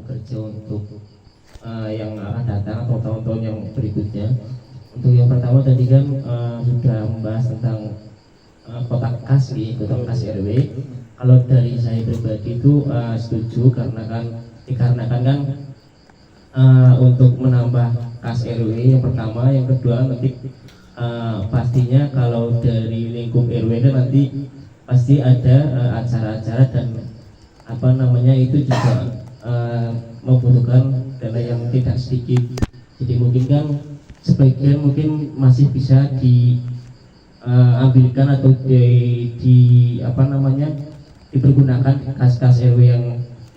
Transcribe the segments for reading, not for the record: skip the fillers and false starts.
bekerja untuk yang akan datang atau tahun-tahun yang berikutnya. Untuk yang pertama tadi kan sudah membahas tentang kotak kas RW. Kalau dari saya pribadi itu setuju dikarenakan kan untuk menambah kas RW yang pertama, yang kedua nanti pastinya kalau dari lingkup RW kan nanti pasti ada acara-acara dan itu juga membutuhkan dana yang tidak sedikit. Jadi mungkin kan sebagian mungkin masih bisa diambilkan atau dipergunakan kas-kas RW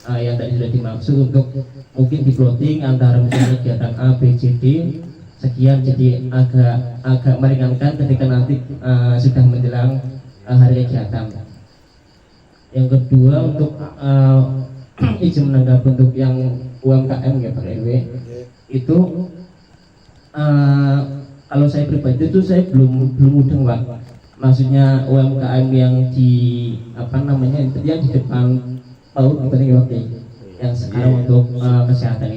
yang tadi sudah dimaksud untuk mungkin di plotting antara misalnya kegiatan A, B, C, D sekian, jadi agak meringankan ketika nanti sudah menjelang hari kegiatan. Yang kedua untuk izin menanggapi untuk yang UMKM ya Pak RW itu kalau saya pribadi itu saya belum mudeng Pak, maksudnya UMKM yang yang di depan PAUD yang sekarang untuk kesehatan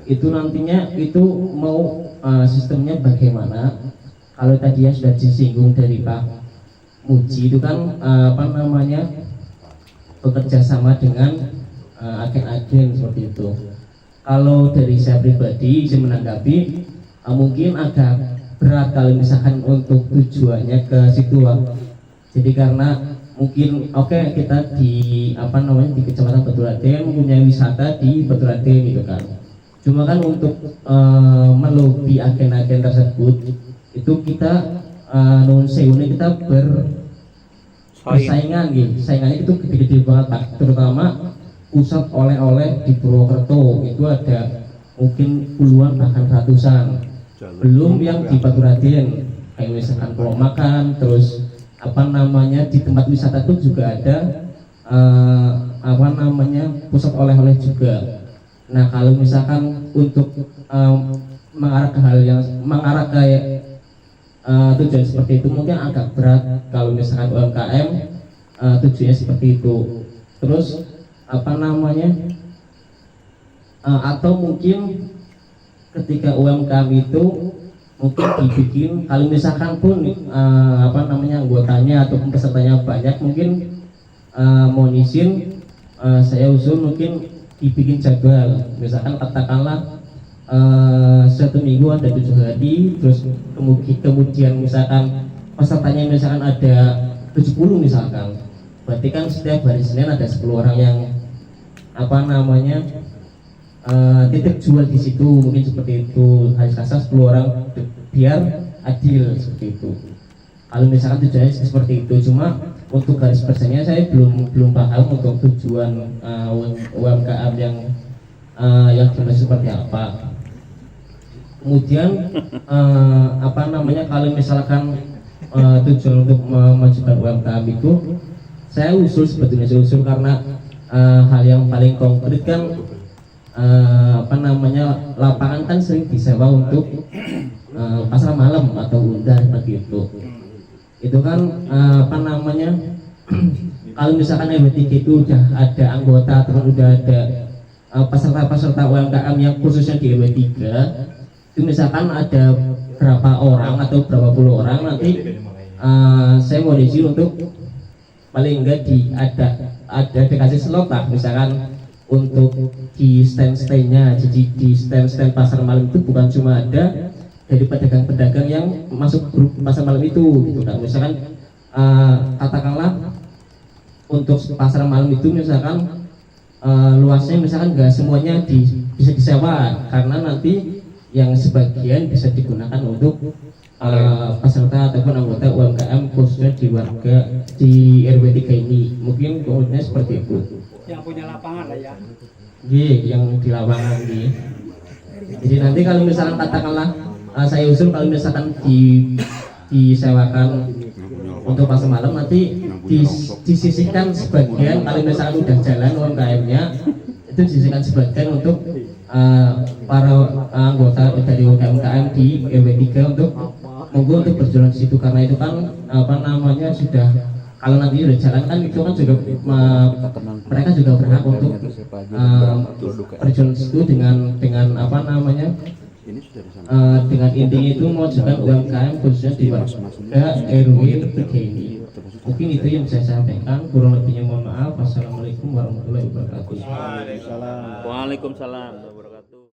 itu nantinya itu mau sistemnya bagaimana. Kalau tadi yang sudah disinggung dari Pak Muji itu kan bekerja sama dengan agen-agen seperti itu. Kalau dari saya pribadi saya menanggapi mungkin agak berat kalau misalkan untuk tujuannya ke situ Pak. Jadi karena mungkin kita di di Kecamatan Baturadèn punya wisata di Baturadèn gitu kan. Cuma kan untuk melobi agen-agen tersebut itu kita kita bersaingan gitu. Saingannya itu gede-gede banget Pak. Terutama pusat oleh-oleh di Purwokerto itu ada mungkin puluhan bahkan ratusan. Belum yang di Baturadèn kayak misalkan Pulau Makan, terus di tempat wisata itu juga ada pusat oleh-oleh juga. Nah kalau misalkan untuk mengarah ke tujuan seperti itu mungkin agak berat kalau misalkan UMKM tujuannya seperti itu. Terus atau mungkin ketika UMKM itu mungkin dibikin kalau misalkan pun anggotanya ataupun pesertanya banyak, mungkin mohon izin saya usul mungkin dibikin jadwal, misalkan katakanlah 1 minggu ada 7 hari, terus kemudian misalkan pesertanya misalkan ada 70 misalkan, berarti kan setiap hari Senin ada 10 orang yang titip jual di situ, mungkin seperti itu. Hari Selasa 10 orang biar adil seperti itu. Kalau misalkan tujuannya seperti itu, cuma untuk garis besarnya saya belum paham untuk tujuan UMKM yang dimaksud seperti apa. Kemudian kalau misalkan tujuan untuk memajukan UMKM itu saya usul karena hal yang paling konkret kan lapangan kan sering disewa untuk pasar malam atau undang seperti itu. Itu kan kalau misalkan RW3 itu udah ada anggota, terus udah ada peserta UMKM yang khususnya di RW3 itu misalkan ada berapa orang atau berapa puluh orang, nanti saya mau izin untuk paling enggak ada dikasih slot lah, misalkan untuk di stand-standnya. Jadi di stand-stand pasar malam itu bukan cuma ada dari pedagang-pedagang yang masuk grup pasar malam itu gitu kan. Misalkan katakanlah untuk pasar malam itu misalkan luasnya misalkan nggak semuanya bisa disewa, karena nanti yang sebagian bisa digunakan untuk peserta ataupun anggota UMKM khususnya di RW3 ini. Mungkin kemudiannya seperti itu. Yang punya lapangan lah ya. Yang di lapangan Jadi nanti kalau misalkan katakanlah saya usul kalau misalkan disewakan untuk pasar malam, nanti disisihkan sebagian, kalau misalkan udah jalan UMKM-nya itu disisihkan sebagian untuk para anggota dari UMKM di RW3 untuk berjualan di situ, karena itu kan sudah, kalau nanti udah jalan kan itu kan juga mereka juga berhak untuk terjun itu dengan apa namanya dengan intinya itu mewajibkan UMKM khususnya di warga RW 3 ini. Mungkin itu yang saya sampaikan, kurang lebihnya mohon maaf. Wassalamualaikum warahmatullahi wabarakatuh. Waalaikumsalam.